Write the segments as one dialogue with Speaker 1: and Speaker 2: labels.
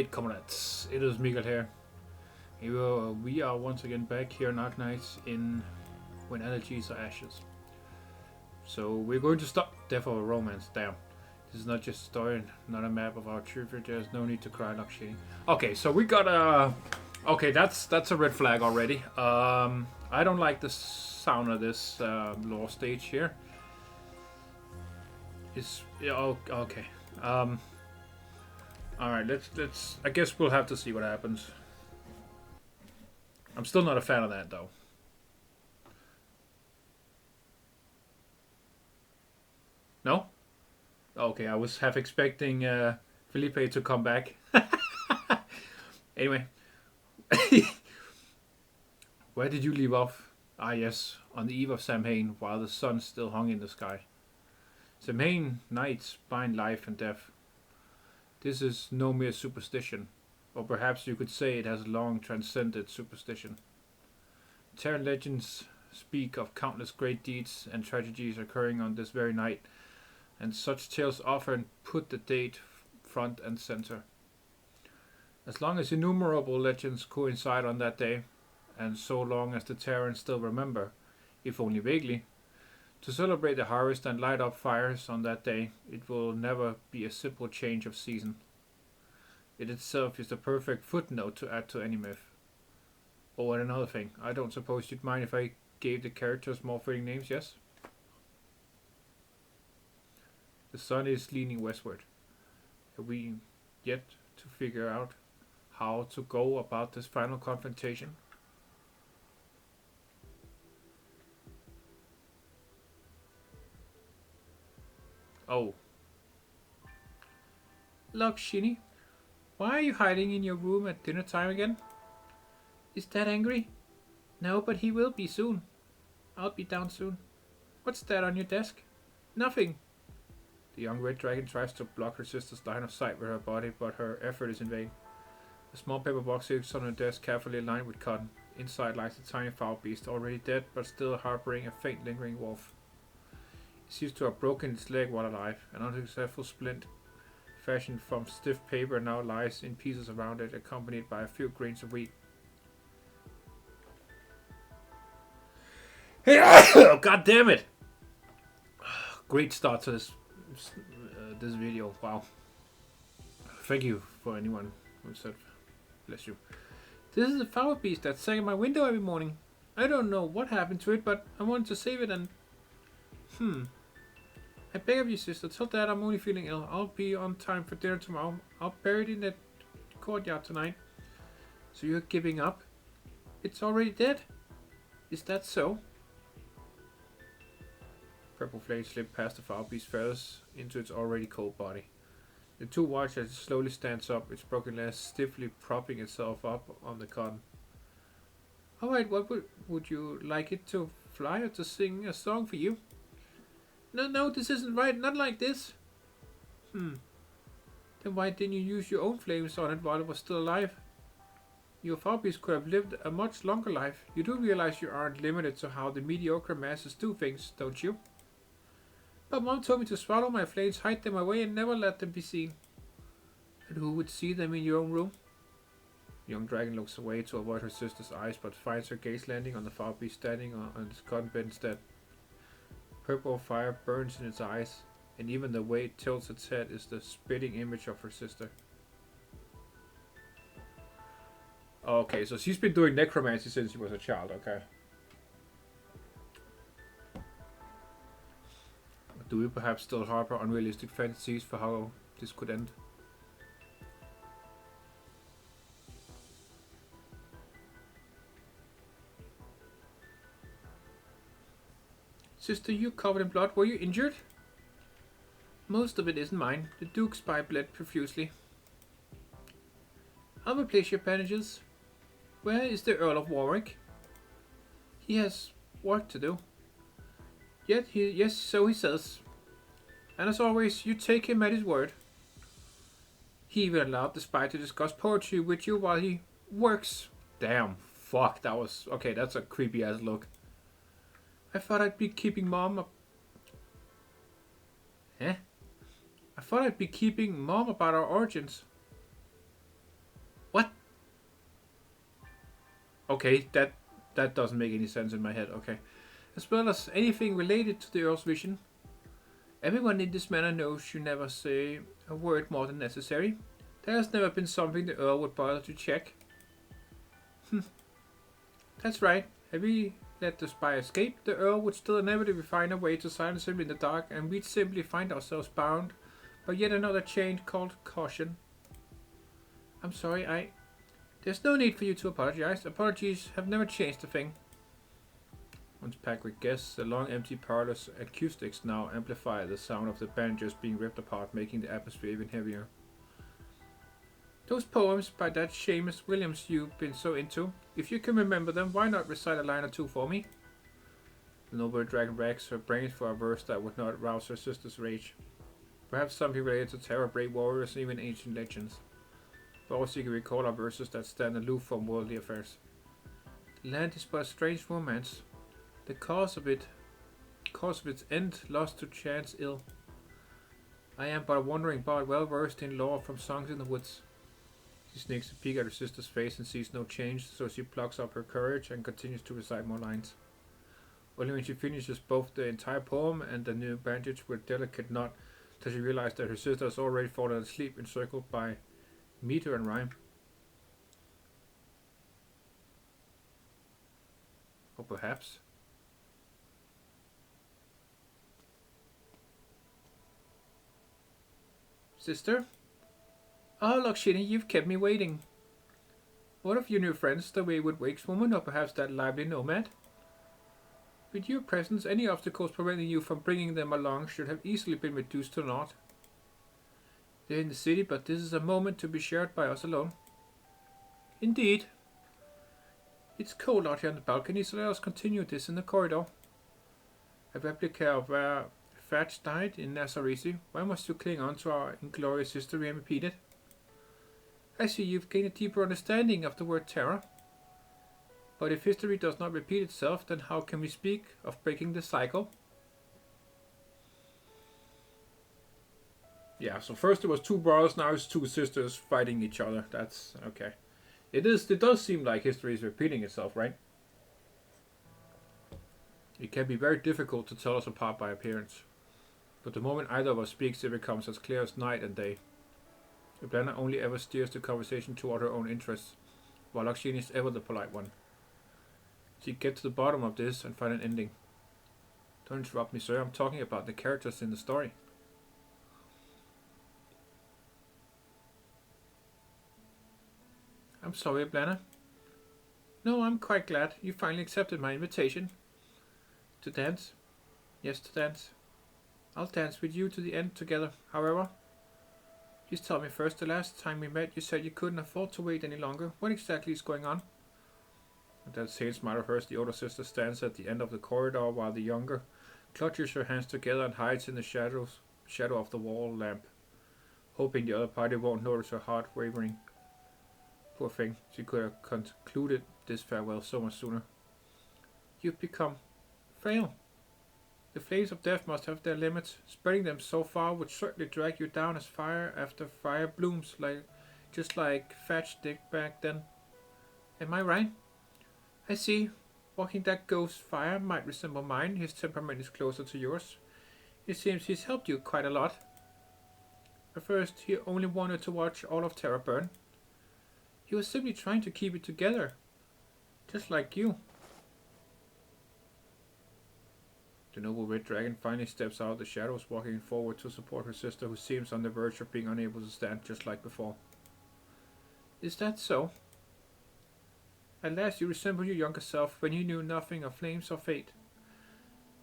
Speaker 1: Alright, comrades, it is Mikhail here. We are once again back here in Arknights in When Elegies Are Ashes. So we're going to stop Death of a Romance. Damn. This is not just a story, not a map of our truth. There's no need to cry like shitting. Okay, so we got a... Okay, that's a red flag already. I don't like the sound of this lore stage here. Okay. Alright, let's... I guess we'll have to see what happens. I'm still not a fan of that, though. No? Okay, I was half expecting Felipe to come back. Anyway. Where did you leave off? Ah, yes, on the eve of Samhain, while the sun still hung in the sky. Samhain nights bind life and death. This is no mere superstition, or perhaps you could say it has long transcended superstition. Terran legends speak of countless great deeds and tragedies occurring on this very night, and such tales often put the date front and center. As long as innumerable legends coincide on that day, and so long as the Terrans still remember, if only vaguely, to celebrate the harvest and light up fires on that day, it will never be a simple change of season. It itself is the perfect footnote to add to any myth. Oh, and another thing, I don't suppose you'd mind if I gave the characters more fitting names, yes? The sun is leaning westward. Have we yet to figure out how to go about this final confrontation? Oh. Look, Shinny. Why are you hiding in your room at dinner time again? Is Dad angry? No, but he will be soon. I'll be down soon. What's that on your desk? Nothing. The young red dragon tries to block her sister's line of sight with her body, but her effort is in vain. A small paper box sits on her desk, carefully lined with cotton. Inside lies a tiny foul beast, already dead, but still harboring a faint lingering wolf. It seems to have broken its leg while alive. An unsuccessful splint, fashioned from stiff paper, now lies in pieces around it, accompanied by a few grains of wheat. Oh, God damn it! Great start to this video. Wow. Thank you for anyone who said, bless you. This is a foul beast that sang at my window every morning. I don't know what happened to it, but I wanted to save it and... I beg of you, sister, tell Dad I'm only feeling ill. I'll be on time for dinner tomorrow. I'll bury it in that courtyard tonight. So you're giving up? It's already dead? Is that so? Purple flakes slip past the foul beast's feathers into its already cold body. The two watch as it slowly stands up, its broken legs stiffly propping itself up on the cotton. Alright, what would you like it to fly or to sing a song for you? No, this isn't right, not like this. Then why didn't you use your own flames on it while it was still alive? Your foul beast could have lived a much longer life. You do realize you aren't limited to how the mediocre masses do things, don't you? But Mom told me to swallow my flames, hide them away, and never let them be seen. And who would see them in your own room? The young dragon looks away to avoid her sister's eyes, but finds her gaze landing on the foul beast standing on its cotton bed instead. Purple fire burns in its eyes, and even the way it tilts its head is the spitting image of her sister. Okay, so she's been doing necromancy since she was a child, okay. Do we perhaps still harbor unrealistic fantasies for how this could end? Sister, you're covered in blood. Were you injured? Most of it isn't mine. The Duke's spy bled profusely. I'll replace your bandages. Where is the Earl of Warwick? He has work to do. Yes, so he says. And as always, you take him at his word. He even allowed the spy to discuss poetry with you while he works. Damn, fuck, that was... Okay, that's a creepy ass look. I thought I'd be keeping Mom up. I thought I'd be keeping Mom about our origins. Okay, that doesn't make any sense in my head. Okay. As well as anything related to the Earl's vision. Everyone in this manor knows you never say a word more than necessary. There has never been something the Earl would bother to check. That's right. Had we let the spy escape, the Earl would still inevitably find a way to silence him in the dark, and we'd simply find ourselves bound by yet another chain called caution. I'm sorry, There's no need for you to apologize. Apologies have never changed a thing. Once packed with guests, the long empty parlor's acoustics now amplify the sound of the banjos being ripped apart, making the atmosphere even heavier. Those poems by that Seamus Williams you've been so into, if you can remember them, why not recite a line or two for me? The noble dragon racks her brains for a verse that would not rouse her sister's rage. Perhaps something related to terror, brave warriors, and even ancient legends. But also you can recall are verses that stand aloof from worldly affairs. The land is but a strange romance. The cause of its end lost to chance ill. I am but a wandering bard, well versed in lore from songs in the woods. She sneaks a peek at her sister's face and sees no change, so she plucks up her courage and continues to recite more lines. Only when she finishes both the entire poem and the new bandage with a delicate knot does she realize that her sister has already fallen asleep, encircled by meter and rhyme. Or perhaps... Sister? Oh, Lakshini, you've kept me waiting. What of your new friends, the wayward wakes woman, or perhaps that lively nomad? With your presence, any obstacles preventing you from bringing them along should have easily been reduced to naught. They're in the city, but this is a moment to be shared by us alone. Indeed. It's cold out here on the balcony, so let us continue this in the corridor. A replica of where Thatch died in Na Saorisi. Why must you cling on to our inglorious history and repeat it? I see you've gained a deeper understanding of the word terror. But if history does not repeat itself, then how can we speak of breaking the cycle? Yeah, so first it was two brothers, now it's two sisters fighting each other. That's okay. It does seem like history is repeating itself, right? It can be very difficult to tell us apart by appearance. But the moment either of us speaks, it becomes as clear as night and day. Eblana only ever steers the conversation toward her own interests, while Lakshini is ever the polite one. She get to the bottom of this and find an ending. Don't interrupt me, sir. I'm talking about the characters in the story. I'm sorry, Eblana. No, I'm quite glad you finally accepted my invitation. To dance? Yes, to dance. I'll dance with you to the end together, however. Please tell me first, the last time we met you said you couldn't afford to wait any longer. What exactly is going on? At that same smile of hers, the older sister stands at the end of the corridor while the younger clutches her hands together and hides in the shadow of the wall lamp, hoping the other party won't notice her heart wavering. Poor thing, she could have concluded this farewell so much sooner. You've become frail. The flames of death must have their limits. Spreading them so far would certainly drag you down as fire after fire blooms, just like Thatch did back then. Am I right? I see. Walking that ghost fire might resemble mine. His temperament is closer to yours. It seems he's helped you quite a lot. At first, he only wanted to watch all of Terra burn. He was simply trying to keep it together, just like you. The noble red dragon finally steps out of the shadows, walking forward to support her sister, who seems on the verge of being unable to stand, just like before. Is that so? At last you resemble your younger self, when you knew nothing of flames or fate.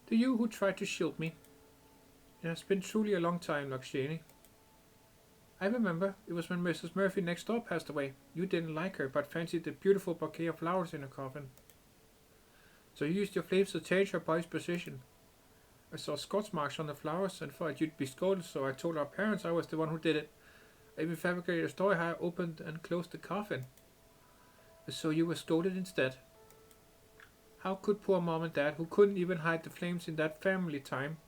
Speaker 1: The you who tried to shield me. It has been truly a long time, Lakshini. I remember, it was when Mrs. Murphy next door passed away. You didn't like her, but fancied the beautiful bouquet of flowers in her coffin. So you used your flames to change her body's position. I saw scorch marks on the flowers and thought you'd be scolded, so I told our parents I was the one who did it. I even fabricated a story how I opened and closed the coffin. So you were scolded instead. How could poor mom and dad, who couldn't even hide the flames in that family time,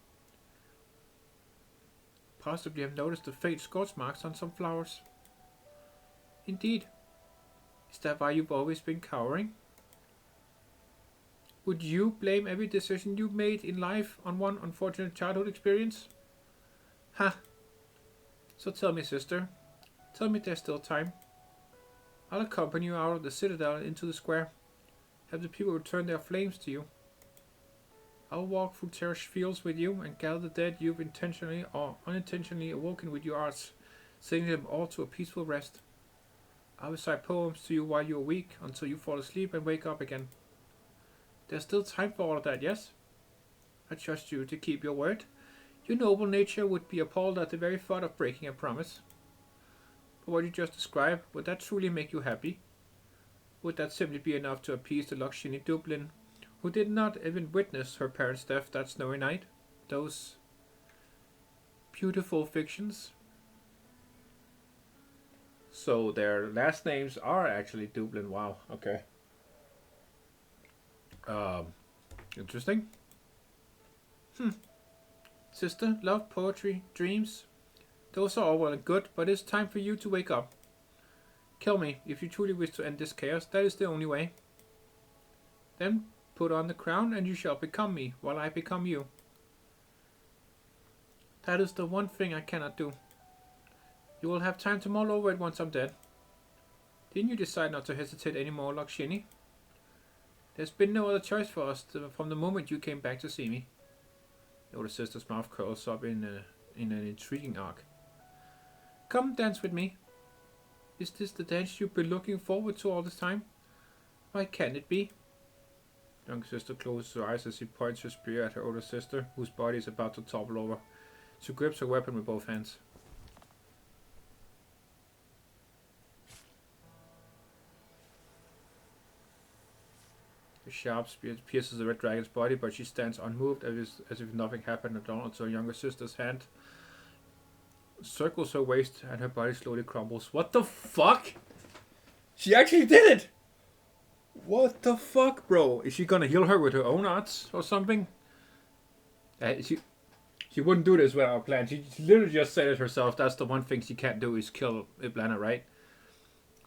Speaker 1: possibly have noticed the faint scorch marks on some flowers? Indeed. Is that why you've always been cowering? Would you blame every decision you made in life on one unfortunate childhood experience? Ha! So tell me, sister. Tell me there's still time. I'll accompany you out of the citadel into the square. Have the people return their flames to you. I'll walk through terraced fields with you and gather the dead you've intentionally or unintentionally awoken with your arts, sending them all to a peaceful rest. I'll recite poems to you while you're weak until you fall asleep and wake up again. There's still time for all of that, yes? I trust you to keep your word. Your noble nature would be appalled at the very thought of breaking a promise. But what you just described, would that truly make you happy? Would that simply be enough to appease the Lakshini Dublin, who did not even witness her parents' death that snowy night? Those beautiful fictions. So their last names are actually Dublin. Wow, okay. Interesting. Sister, love, poetry, dreams. Those are all well and good, but it's time for you to wake up. Kill me if you truly wish to end this chaos. That is the only way. Then put on the crown and you shall become me, while I become you. That is the one thing I cannot do. You will have time to mull over it once I'm dead. Didn't you decide not to hesitate anymore, Lakshini? There's been no other choice for us from the moment you came back to see me. The older sister's mouth curls up in an intriguing arc. Come dance with me. Is this the dance you've been looking forward to all this time? Why can't it be? Younger sister closes her eyes as she points her spear at her older sister, whose body is about to topple over. She grips her weapon with both hands. The sharp spear pierces the red dragon's body, but she stands unmoved as if nothing happened at all until her younger sister's hand circles her waist and her body slowly crumbles. What the fuck? She actually did it! What the fuck, bro? Is she gonna heal her with her own arts or something? She wouldn't do this without a plan. She literally just said it herself. That's the one thing she can't do is kill Eblana, right?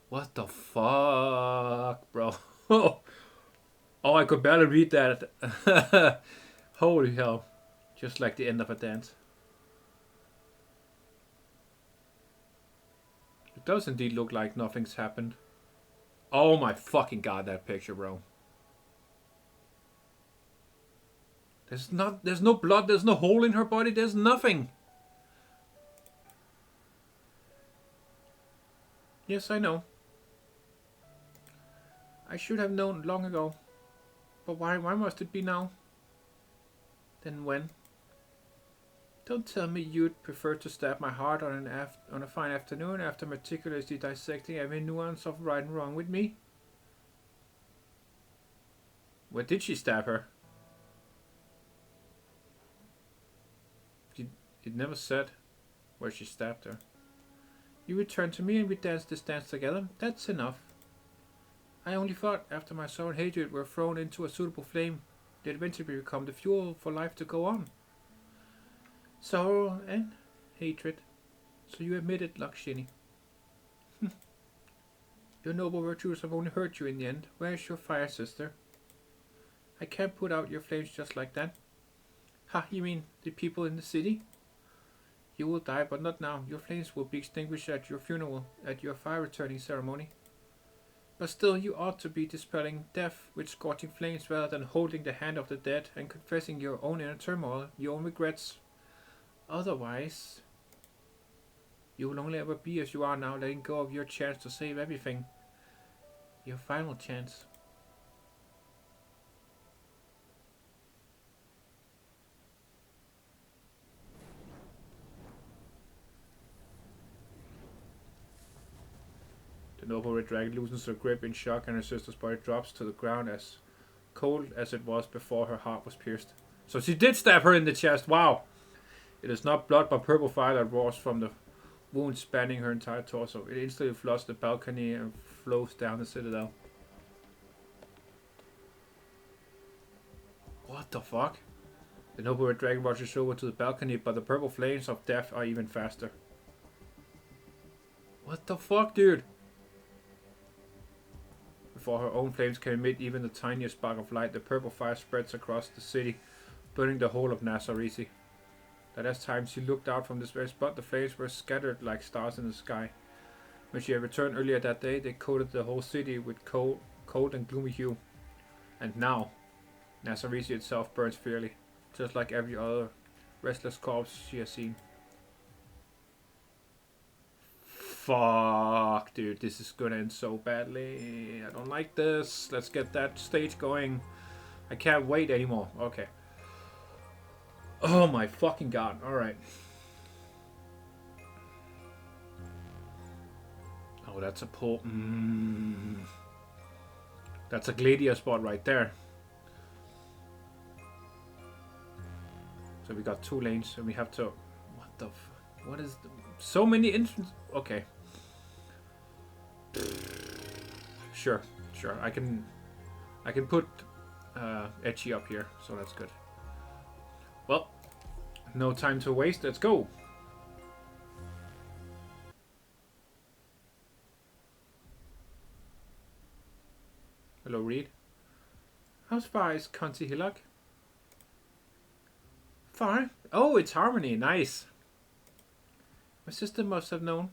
Speaker 1: What the fuck, bro? Oh, I could barely read that. Holy hell. Just like the end of a dance. It does indeed look like nothing's happened. Oh my fucking god, that picture, bro. There's no blood, there's no hole in her body, there's nothing. Yes, I know. I should have known long ago. But why must it be now? Then when? Don't tell me you'd prefer to stab my heart on a fine afternoon after meticulously dissecting every nuance of right and wrong with me. Where did she stab her? It never said where she stabbed her. You return to me and we dance this dance together. That's enough. I only thought after my sorrow and hatred were thrown into a suitable flame, they'd eventually become the fuel for life to go on. Sorrow and hatred. So you admit it, Lakshini. Your noble virtues have only hurt you in the end. Where's your fire, sister? I can't put out your flames just like that. Ha, you mean the people in the city? You will die, but not now. Your flames will be extinguished at your funeral, at your fire returning ceremony. But still, you ought to be dispelling death with scorching flames rather than holding the hand of the dead and confessing your own inner turmoil, your own regrets. Otherwise, you will only ever be as you are now, letting go of your chance to save everything. Your final chance. The noble red dragon loosens her grip in shock and her sister's body drops to the ground as cold as it was before her heart was pierced. So she did stab her in the chest, wow! It is not blood but purple fire that roars from the wound spanning her entire torso. It instantly floods the balcony and flows down the citadel. What the fuck? The noble red dragon rushes over to the balcony, but the purple flames of death are even faster. What the fuck, dude? before her own flames can emit even the tiniest spark of light, the purple fire spreads across the city, burning the whole of Na Saorisi. The last time she looked out from this very spot, the flames were scattered like stars in the sky. When she had returned earlier that day, they coated the whole city with cold and gloomy hue. And now, Na Saorisi itself burns fiercely, just like every other restless corpse she has seen. Fuck, dude, this is gonna end so badly. I don't like this. Let's get that stage going. I can't wait anymore. Okay. Oh my fucking god. Alright. Oh, that's a pull. That's a Gladia spot right there. So we got 2 lanes and we have to... What the what is the... So many entrances. Okay. Sure. I can put Etchy up here, so that's good. Well, no time to waste. Let's go. Hello, Reed. How far is Conti Hillock? Far? Oh, it's Harmony. Nice. My sister must have known.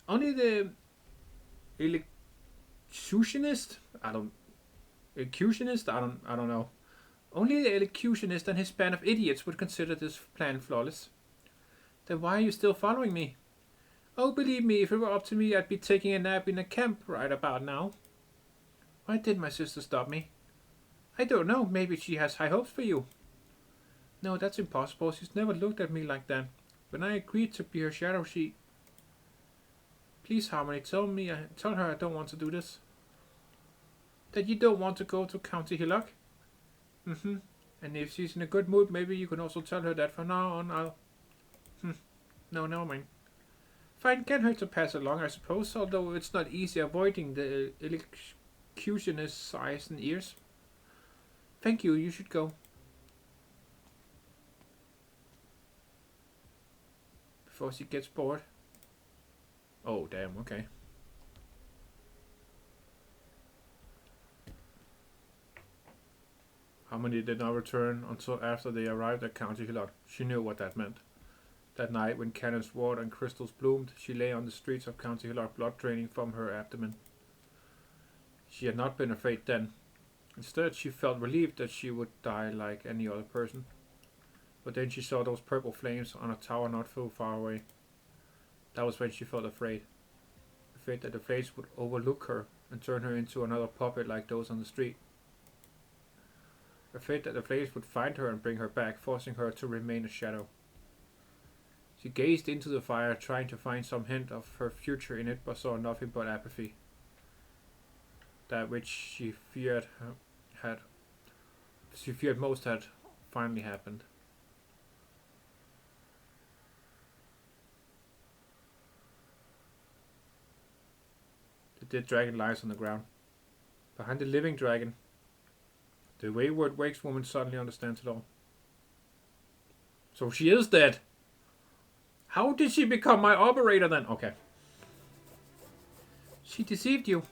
Speaker 1: Only the elocutionist? I don't know. Only the elocutionist and his band of idiots would consider this plan flawless. Then why are you still following me? Oh, believe me, if it were up to me, I'd be taking a nap in a camp right about now. Why did my sister stop me? I don't know. Maybe she has high hopes for you. No, that's impossible. She's never looked at me like that. When I agreed to be her shadow, she... Please, Harmony, tell her I don't want to do this. That you don't want to go to County Hillock? And if she's in a good mood, maybe you can also tell her that from now on I'll... No, never mind. Fine, get her to pass along, I suppose, although it's not easy avoiding the elocutionist's eyes and ears. Thank you, you should go. Before she gets bored. Oh, damn, okay. Harmony did not return until after they arrived at County Hillock. She knew what that meant. That night, when cannons roared and crystals bloomed, she lay on the streets of County Hillock, blood draining from her abdomen. She had not been afraid then. Instead, she felt relieved that she would die like any other person. But then she saw those purple flames on a tower not so far away. That was when she felt afraid. Afraid that the flames would overlook her and turn her into another puppet like those on the street. Afraid that the flames would find her and bring her back, forcing her to remain a shadow. She gazed into the fire, trying to find some hint of her future in it, but saw nothing but apathy. That which she feared most had finally happened. The dead dragon lies on the ground. Behind the living dragon, the wayward wakes woman suddenly understands it all. So she is dead. How did she become my operator then? Okay. She deceived you.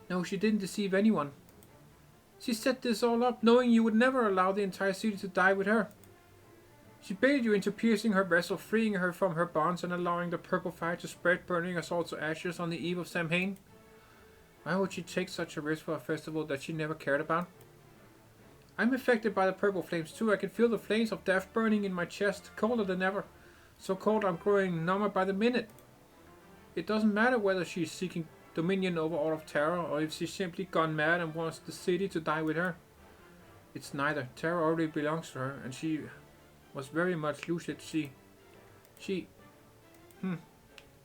Speaker 1: No, she didn't deceive anyone. She set this all up knowing you would never allow the entire city to die with her. She baited you into piercing her vessel, freeing her from her bonds and allowing the purple fire to spread, burning us all to ashes on the eve of Samhain. Why would she take such a risk for a festival that she never cared about? I'm affected by the purple flames too. I can feel the flames of death burning in my chest, colder than ever. So cold I'm growing number by the minute. It doesn't matter whether she's seeking dominion over all of Terra or if she's simply gone mad and wants the city to die with her. It's neither. Terra already belongs to her and she was very much lucid.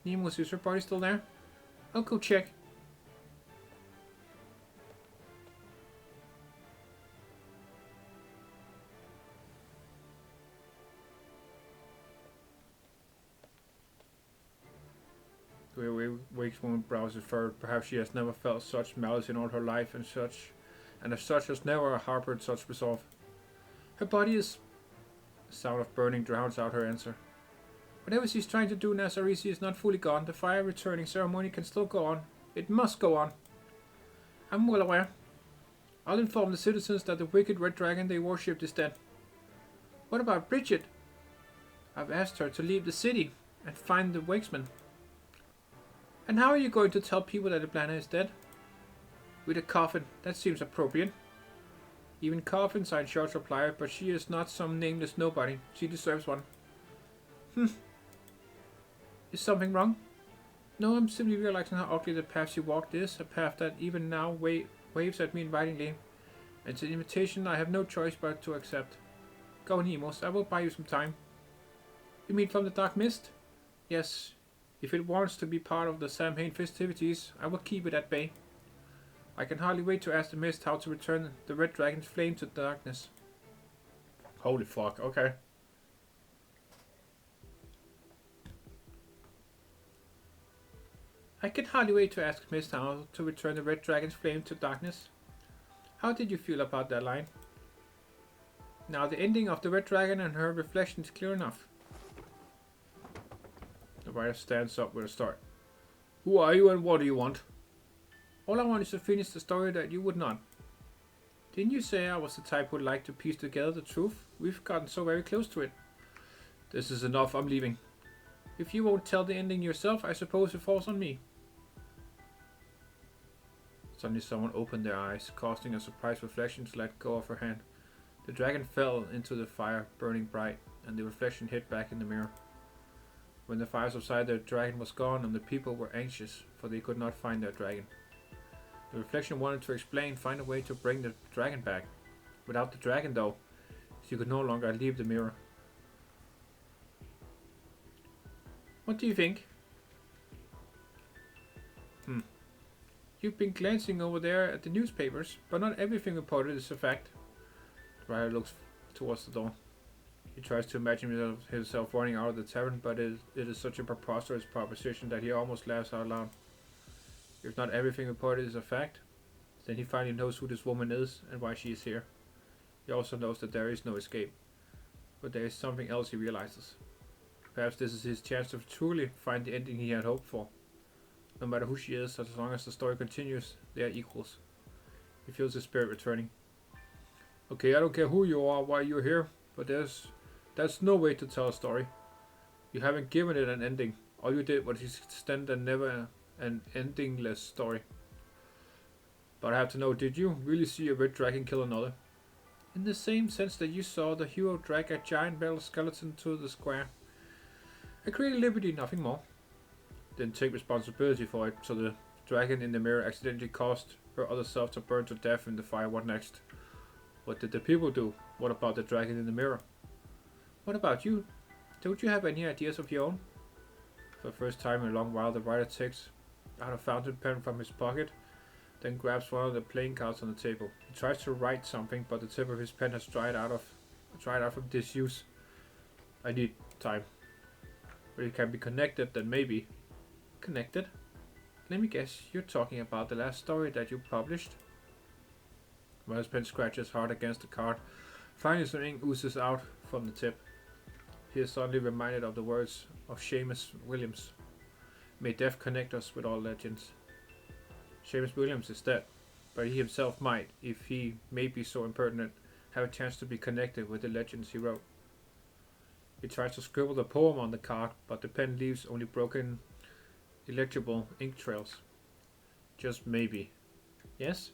Speaker 1: Nemos, is her body still there? I'll go check. The wakes woman brows is furrowed. Perhaps she has never felt such malice in all her life, and as such has never harbored such resolve. Her body is... The sound of burning drowns out her answer. Whatever she's trying to do, Na Saorisi is not fully gone. The fire returning ceremony can still go on. It must go on. I'm well aware. I'll inform the citizens that the wicked red dragon they worshipped is dead. What about Bridget? I've asked her to leave the city and find the wakesman. And how are you going to tell people that Eblana is dead? With a coffin, that seems appropriate. Even coffins are in short supply, but she is not some nameless nobody. She deserves one. Is something wrong? No, I'm simply realizing how ugly the path she walked is. A path that even now waves at me invitingly. It's an invitation I have no choice but to accept. Go, Nemos, I will buy you some time. You mean from the dark mist? Yes. If it wants to be part of the Samhain festivities, I will keep it at bay. I can hardly wait to ask the mist how to return the red dragon's flame to darkness. Holy fuck, okay. I can hardly wait to ask Mist how to return the red dragon's flame to darkness. How did you feel about that line? Now the ending of the red dragon and her reflection is clear enough. The writer stands up with a start. Who are you and what do you want? All I want is to finish the story that you would not. Didn't you say I was the type who would like to piece together the truth? We've gotten so very close to it. This is enough, I'm leaving. If you won't tell the ending yourself, I suppose it falls on me. Suddenly someone opened their eyes, causing a surprised reflection to let go of her hand. The dragon fell into the fire, burning bright, and the reflection hit back in the mirror. When the fire subsided, the dragon was gone, and the people were anxious, for they could not find their dragon. The reflection wanted to find a way to bring the dragon back. Without the dragon, though, she could no longer leave the mirror. What do you think? You've been glancing over there at the newspapers, but not everything reported is a fact. The writer looks towards the door. He tries to imagine himself running out of the tavern, but it is such a preposterous proposition that he almost laughs out loud. If not everything reported is a fact, then he finally knows who this woman is and why she is here. He also knows that there is no escape. But there is something else he realizes. Perhaps this is his chance to truly find the ending he had hoped for. No matter who she is, as long as the story continues, they are equals. He feels his spirit returning. Okay, I don't care who you are, why you're here, but that's no way to tell a story. You haven't given it an ending. All you did was extend a never an endingless story. But I have to know, did you really see a red dragon kill another? In the same sense that you saw the hero drag a giant metal skeleton to the square. I created liberty, nothing more. Then take responsibility for it, so the dragon in the mirror accidentally caused her other self to burn to death in the fire. What next? What did the people do? What about the dragon in the mirror? What about you? Don't you have any ideas of your own? For the first time in a long while, the writer takes out a fountain pen from his pocket, then grabs one of the playing cards on the table. He tries to write something, but the tip of his pen has dried out of disuse. I need time. But it can be connected, then maybe. Connected? Let me guess, you're talking about the last story that you published? Writer's pen scratches hard against the card. Finally some ink oozes out from the tip. He is suddenly reminded of the words of Seamus Williams. May death connect us with all legends. Seamus Williams is dead, but he himself might, if he may be so impertinent, have a chance to be connected with the legends he wrote. He tries to scribble the poem on the card, but the pen leaves only broken, illegible ink trails. Just maybe. Yes?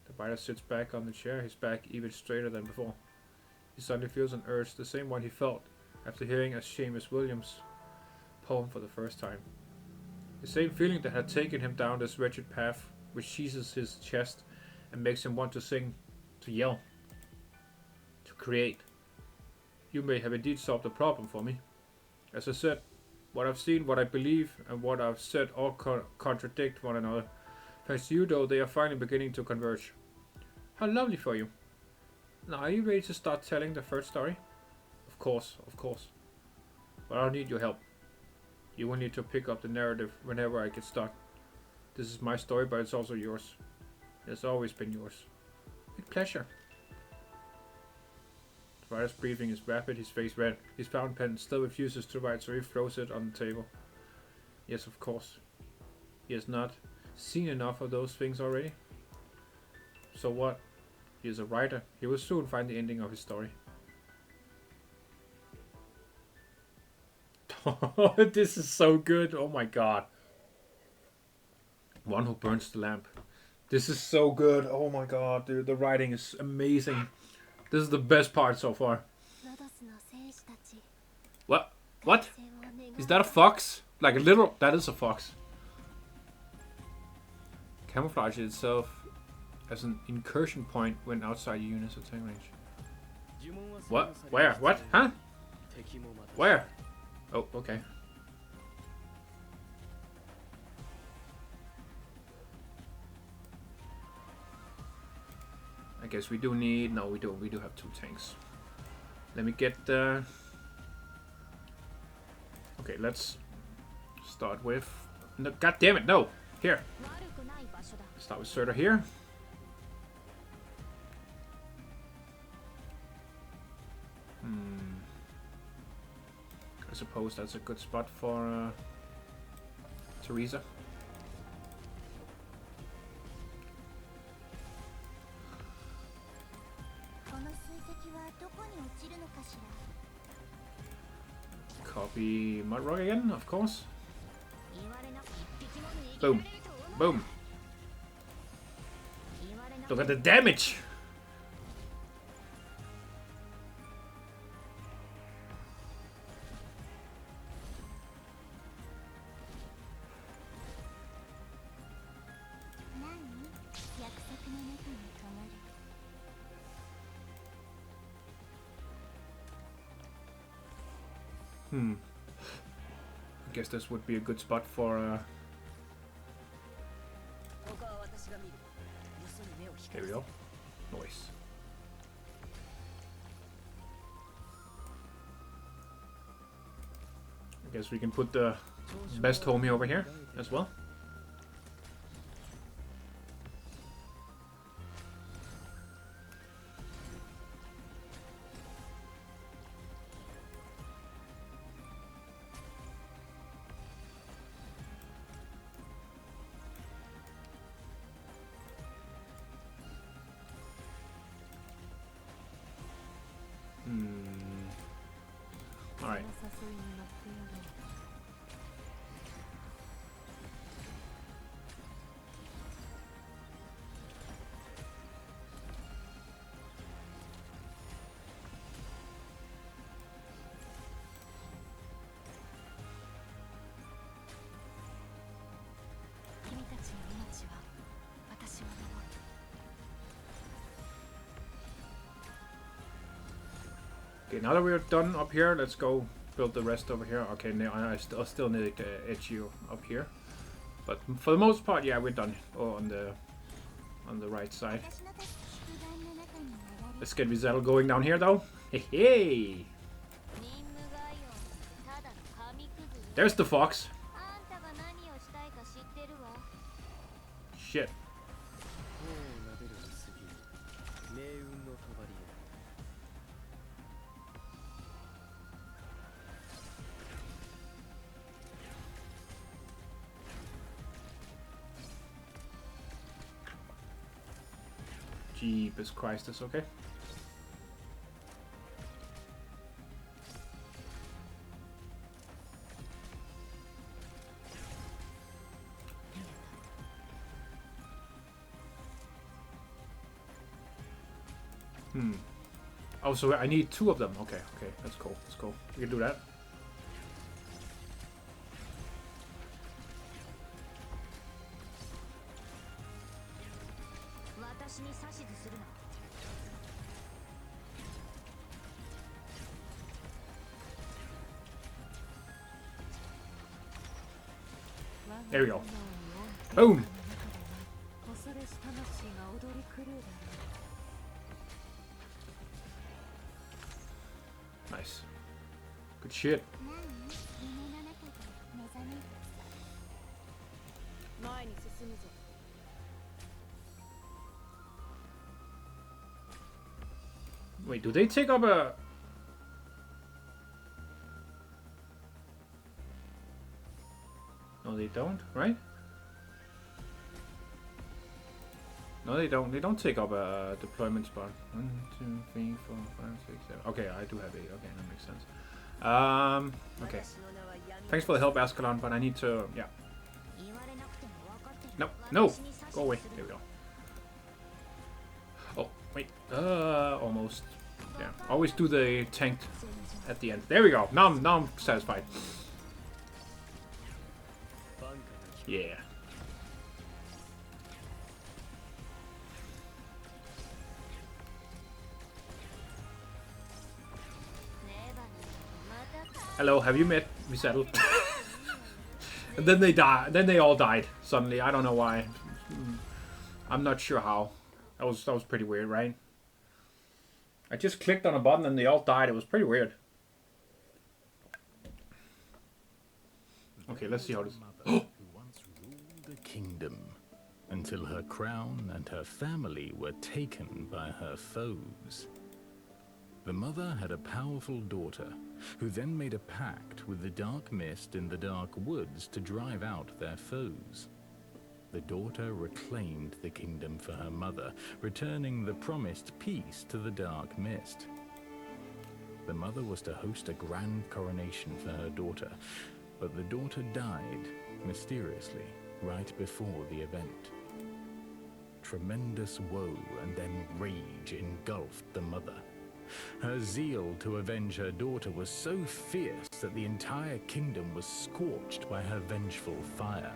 Speaker 1: The writer sits back on the chair, his back even straighter than before. He suddenly feels an urge, the same one he felt after hearing a Seamus Williams poem for the first time. The same feeling that had taken him down this wretched path, which seizes his chest and makes him want to sing, to yell, to create. You may have indeed solved the problem for me. As I said, what I've seen, what I believe, and what I've said all contradict one another. Thanks to you, though, they are finally beginning to converge. How lovely for you. Now, are you ready to start telling the first story? Of course. But I'll need your help. You will need to pick up the narrative whenever I get stuck. This is my story, but it's also yours. It has always been yours. With pleasure. The writer's breathing is rapid, his face red. His fountain pen still refuses to write, so he throws it on the table. Yes, of course. He has not Seen enough of those things already. So what? He is a writer. He will soon find the ending of his story. This is so good. Oh my god. One who burns the lamp. This is so good. Oh my god. The writing is amazing. This is the best part so far. What? What? Is that a fox? Like a little... That is a fox. Camouflage itself as an incursion point when outside your unit's attack range. What? Where? What? Huh? Where? Oh, okay. I guess we do need... No, we don't. We do have 2 tanks. Let me get the... Okay, let's start with... No, God damn it, no! Here. Start with Surtur here. I suppose that's a good spot for Teresa. Copy Mudrock again, of course. Boom. Boom. Look at the damage! I guess this would be a good spot for There we go. Nice. I guess we can put the best homie over here as well. Alright. Okay, now that we're done up here, let's go build the rest over here. Okay, now I still need to edge you up here, but for the most part, yeah, we're done. Oh, on the right side. Let's get Rizal going down here, though. Hey, hey! There's the fox. Shit. Jeepers Christ, that's okay. Oh, so I need 2 of them. Okay, okay, that's cool. That's cool. We can do that. There we go. Boom! Nice. Good shit. Wait, do they take up a... No, they don't, right? No, they don't. They don't take up a deployment spot. 1, 2, 3, 4, 5, 6, 7. Okay, I do have 8. Okay, that makes sense. Okay. Thanks for the help, Ascalon, but I need to... Yeah. No, no! Go away. There we go. Oh, wait. Almost. Yeah. Always do the tank at the end. There we go. Now I'm satisfied. Yeah. Hello, have you met Resettled? And then they die. Then they all died suddenly. I don't know why. I'm not sure how. That was pretty weird, right? I just clicked on a button and they all died. It was pretty weird. Okay, let's see how this.
Speaker 2: Who once ruled a kingdom until her crown and her family were taken by her foes. The mother had a powerful daughter, who then made a pact with the dark mist in the dark woods to drive out their foes. The daughter reclaimed the kingdom for her mother, returning the promised peace to the dark mist. The mother was to host a grand coronation for her daughter, but the daughter died mysteriously right before the event. Tremendous woe and then rage engulfed the mother. Her zeal to avenge her daughter was so fierce that the entire kingdom was scorched by her vengeful fire.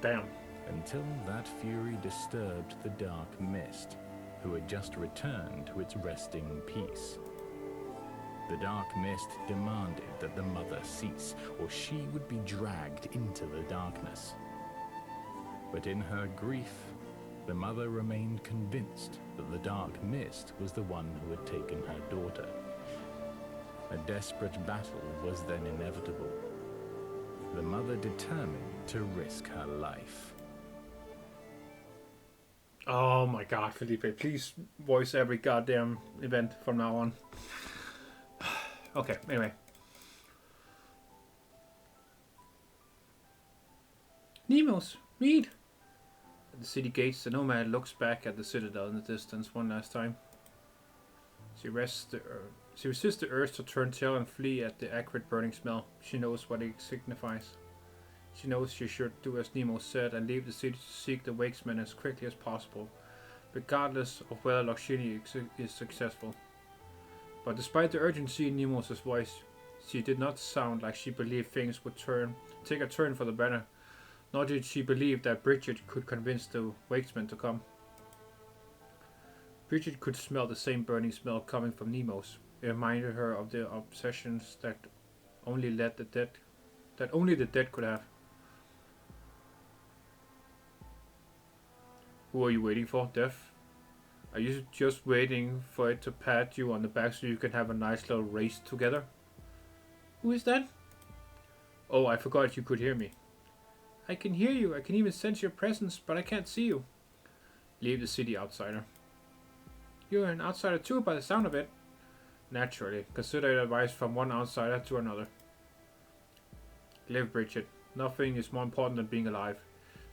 Speaker 1: Damn.
Speaker 2: Until that fury disturbed the dark mist, who had just returned to its resting peace. The dark mist demanded that the mother cease, or she would be dragged into the darkness. But in her grief, the mother remained convinced that the dark mist was the one who had taken her daughter. A desperate battle was then inevitable. The mother determined to risk her life.
Speaker 1: Oh my god, Felipe, please voice every goddamn event from now on. Okay, anyway. Nemos, read! At the city gates, the nomad looks back at the citadel in the distance one last time. She resists the urge to turn tail and flee at the acrid burning smell. She knows what it signifies. She knows she should do as Nemo said and leave the city to seek the Wakesman as quickly as possible, regardless of whether Lakshini is successful. But despite the urgency in Nemos' voice, she did not sound like she believed things would take a turn for the better, nor did she believe that Bridget could convince the Wakesman to come. Bridget could smell the same burning smell coming from Nemos. It reminded her of the obsessions that only the dead could have. Who are you waiting for, Death? Are you just waiting for it to pat you on the back so you can have a nice little race together? Who is that? Oh, I forgot you could hear me. I can hear you, I can even sense your presence, but I can't see you. Leave the city, outsider. You're an outsider too, by the sound of it. Naturally, consider advice from one outsider to another. Live, Bridget. Nothing is more important than being alive.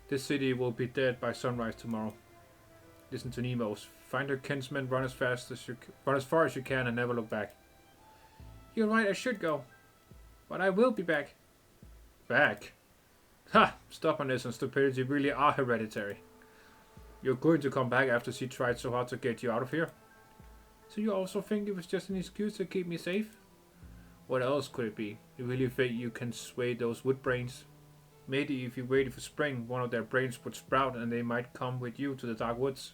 Speaker 1: This city will be dead by sunrise tomorrow. Listen to Nemos. Find her kinsmen, run as far as you can, and never look back. You're right, I should go. But I will be back. Back? Ha! Stubbornness and stupidity really are hereditary. You're going to come back after she tried so hard to get you out of here? So you also think it was just an excuse to keep me safe? What else could it be? You really think you can sway those wood brains? Maybe if you waited for spring, one of their brains would sprout and they might come with you to the dark woods.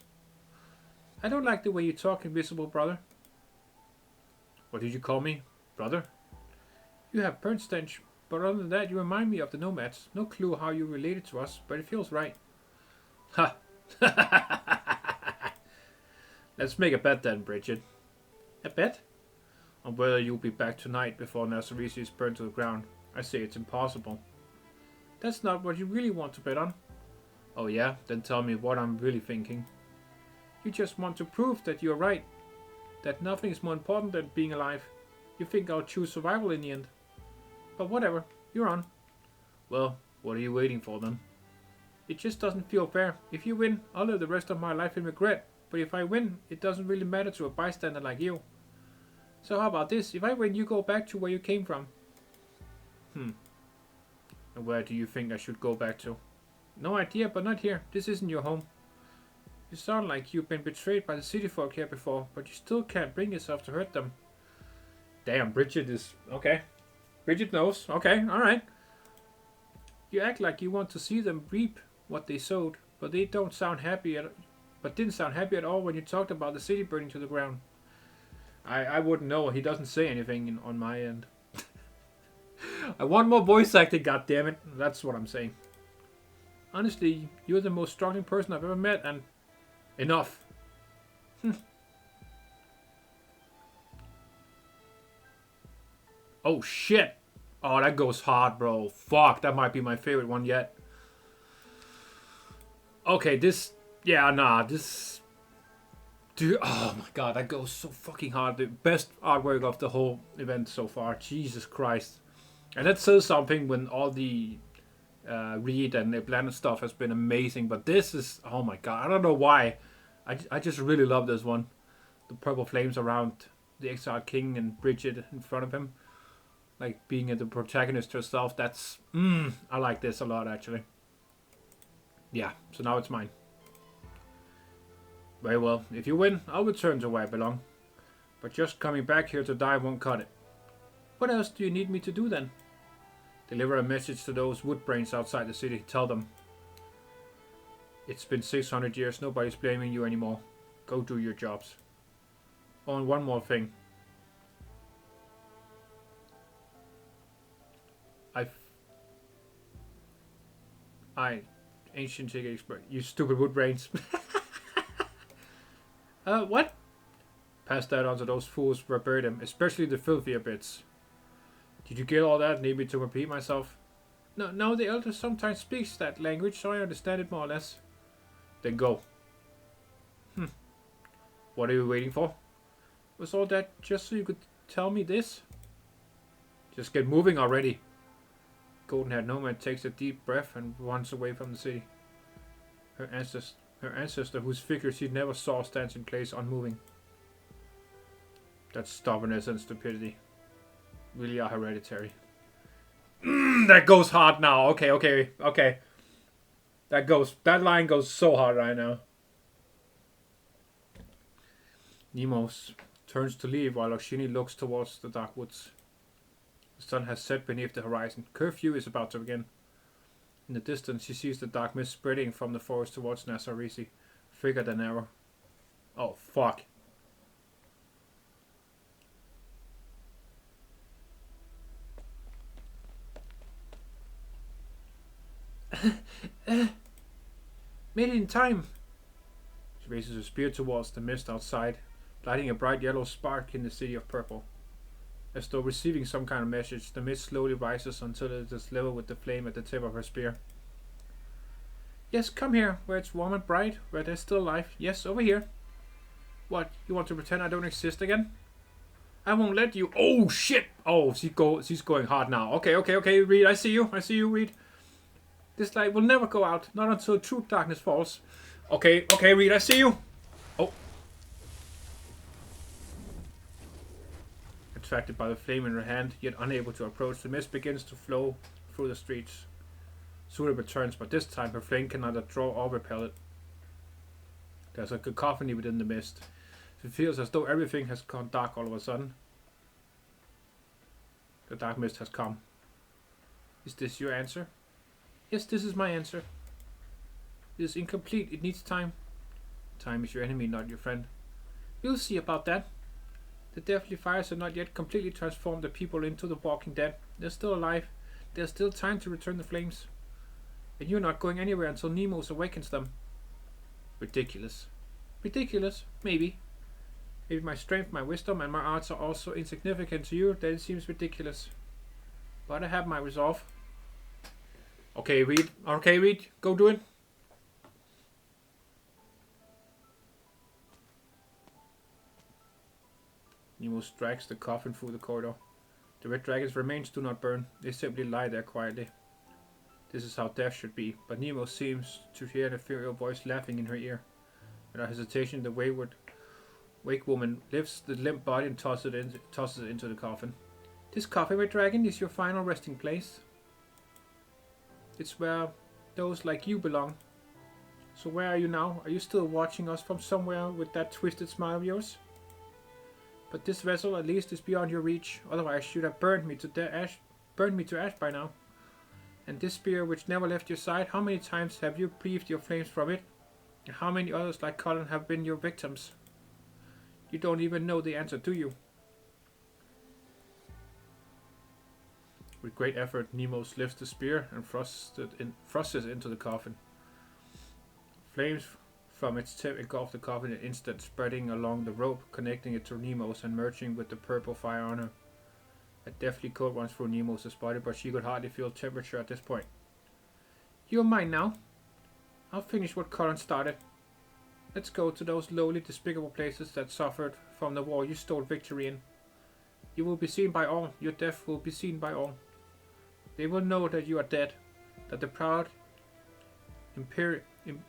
Speaker 1: I don't like the way you talk, invisible brother. What did you call me? Brother? You have burnt stench, but other than that you remind me of the nomads. No clue how you related to us, but it feels right. Ha! Let's make a bet then, Bridget. A bet? On whether you'll be back tonight before Na Saorisi is burned to the ground. I say it's impossible. That's not what you really want to bet on. Oh yeah? Then tell me what I'm really thinking. You just want to prove that you're right. That nothing is more important than being alive. You think I'll choose survival in the end. But whatever, you're on. Well, what are you waiting for then? It just doesn't feel fair. If you win, I'll live the rest of my life in regret. But if I win, it doesn't really matter to a bystander like you. So how about this? If I win, you go back to where you came from. And where do you think I should go back to? No idea, but not here. This isn't your home. You sound like you've been betrayed by the city folk here before, but you still can't bring yourself to hurt them. Damn, Bridget is... okay. Bridget knows. Okay, alright. You act like you want to see them reap what they sowed, but they don't sound happy didn't sound happy at all when you talked about the city burning to the ground. I wouldn't know. He doesn't say anything on my end. I want more voice acting, goddammit. That's what I'm saying. Honestly, you're the most struggling person I've ever met, and... enough. Oh shit. Oh, that goes hard, bro. Fuck, that might be my favorite one yet. Okay, this... yeah, nah, this... dude, oh my god, that goes so fucking hard. The best artwork of the whole event so far. Jesus Christ. And that says something when all the Reed and Eblana stuff has been amazing. But this is... oh my god, I don't know why. I just really love this one. The purple flames around the exiled king and Bridget in front of him. Like being the protagonist herself. That's... I like this a lot, actually. Yeah, so now it's mine. Very well. If you win, I'll return to where I belong. But just coming back here to die won't cut it. What else do you need me to do then? Deliver a message to those woodbrains outside the city. Tell them. It's been 600 years. Nobody's blaming you anymore. Go do your jobs. Oh, and one more thing. Ancient ticket expert. You stupid woodbrains. What? Pass that on to those fools who buried him, especially the filthier bits. Did you get all that? Need me to repeat myself? No, the elder sometimes speaks that language, so I understand it more or less. Then go. What are you waiting for? Was all that just so you could tell me this? Just get moving already. Golden-haired nomad takes a deep breath and runs away from the city. Her ancestor, whose figure she never saw, stands in place unmoving. That's stubbornness and stupidity. Really are hereditary. That goes hard now. Okay. That line goes so hard right now. Nemos turns to leave while Oshini looks towards the dark woods. The sun has set beneath the horizon. Curfew is about to begin. In the distance, she sees the dark mist spreading from the forest towards Na Saorisi, thicker than ever. Oh, fuck. Made it in time. She raises her spear towards the mist outside, lighting a bright yellow spark in the city of purple. As though receiving some kind of message, the mist slowly rises until it is level with the flame at the tip of her spear. Yes, come here, where it's warm and bright, where there's still life. Yes, over here. What, you want to pretend I don't exist again? I won't let you. Oh, shit! Oh, she's going hard now. Okay, Reed, I see you, Reed. This light will never go out, not until true darkness falls. Okay, Reed, I see you. Oh. Attracted by the flame in her hand, yet unable to approach, the mist begins to flow through the streets. Soon it returns, but this time her flame can neither draw or repel it. There's a cacophony within the mist. It feels as though everything has gone dark all of a sudden. The dark mist has come. Is this your answer? Yes, this is my answer. It is incomplete. It needs time. Time is your enemy, not your friend. We'll see about that. The deathly fires have not yet completely transformed the people into the walking dead. They're still alive. There's still time to return the flames. And you're not going anywhere until Nemos awakens them. Ridiculous. Ridiculous? Maybe. Maybe my strength, my wisdom, and my arts are also insignificant to you, then it seems ridiculous. But I have my resolve. Okay, Reed. Go do it. Nemos drags the coffin through the corridor. The red dragon's remains do not burn. They simply lie there quietly. This is how death should be. But Nemo seems to hear an ethereal voice laughing in her ear. Without hesitation, the wake woman lifts the limp body and tosses it into the coffin. This coffin, Red Dragon, is your final resting place. It's where those like you belong. So where are you now? Are you still watching us from somewhere with that twisted smile of yours? But this vessel at least is beyond your reach. Otherwise, you'd have burned me to ash by now. And this spear which never left your side, how many times have you breathed your flames from it? And how many others like Colin have been your victims? You don't even know the answer, do you? With great effort, Nemos lifts the spear and thrusts it into the coffin. Flames from its tip engulf the coffin in an instant, spreading along the rope, connecting it to Nemos and merging with the purple fire on her. A deathly cold runs through Nemos' body, but she could hardly feel temperature at this point. You're mine now. I'll finish what Colin started. Let's go to those lowly, despicable places that suffered from the war you stole victory in. You will be seen by all. Your death will be seen by all. They will know that you are dead, that the proud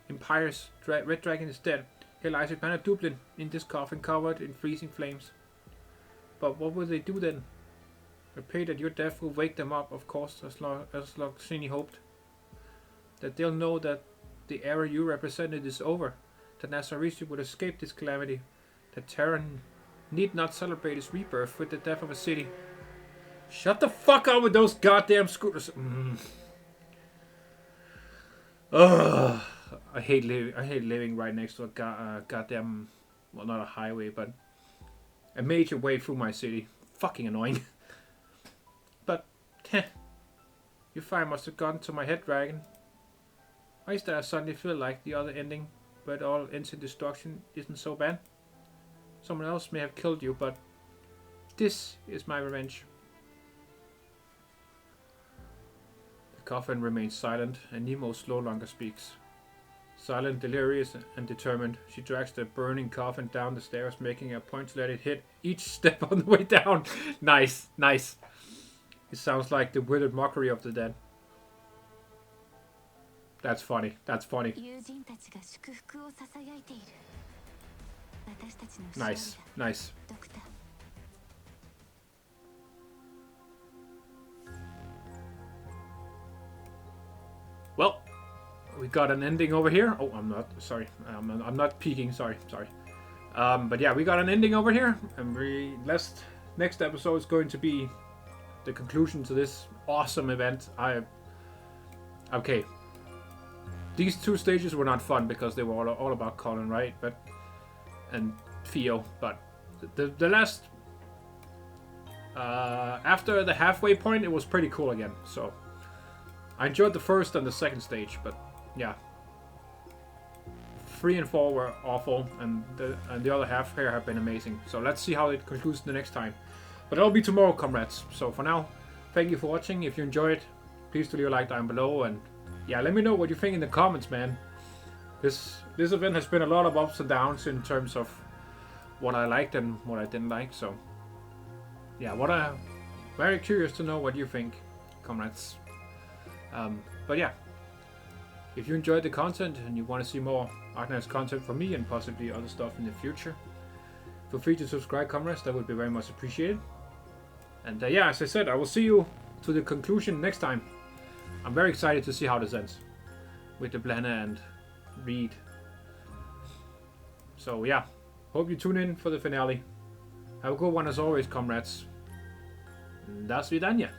Speaker 1: Empire's Red Dragon is dead. He lies with Banner Dublin in this coffin covered in freezing flames. But what will they do then? I pray that your death will wake them up, of course, as Loxini hoped. That they'll know that the era you represented is over, that Na Saorisi would escape this calamity, that Terran need not celebrate his rebirth with the death of a city. Shut the fuck up with those goddamn scooters. Ugh. I hate living right next to a goddamn, well, not a highway, but a major way through my city. Fucking annoying. But, your fire must have gone to my head, Dragon. Why is there I suddenly feel like the other ending, where it all ends in destruction, isn't so bad? Someone else may have killed you, but this is my revenge. The coffin remains silent, and Nemos no longer speaks. Silent, delirious, and determined, she drags the burning coffin down the stairs, making a point to let it hit each step on the way down. Nice, nice. It sounds like the withered mockery of the dead. That's funny, that's funny. Nice, nice. Well, we got an ending over here. Oh, I'm not, sorry. I'm not peeking, sorry. But yeah, we got an ending over here. And next episode is going to be the conclusion to this awesome event. Okay. These two stages were not fun because they were all about Colin, right? And Theo. But the last... after the halfway point, it was pretty cool again. So, I enjoyed the first and the second stage, but yeah. 3 and 4 were awful, and the other half here have been amazing. So let's see how it concludes the next time. But that'll be tomorrow, comrades. So for now, thank you for watching. If you enjoyed, please do leave a like down below, and yeah, let me know what you think in the comments, man. This event has been a lot of ups and downs in terms of what I liked and what I didn't like. So yeah, very curious to know what you think, comrades. But yeah, if you enjoyed the content and you want to see more Arknights content from me and possibly other stuff in the future, feel free to subscribe, comrades. That would be very much appreciated. And yeah, as I said, I will see you to the conclusion next time. I'm very excited to see how this ends with Eblana and Reed. So yeah, hope you tune in for the finale. Have a good one as always, comrades. До свидания.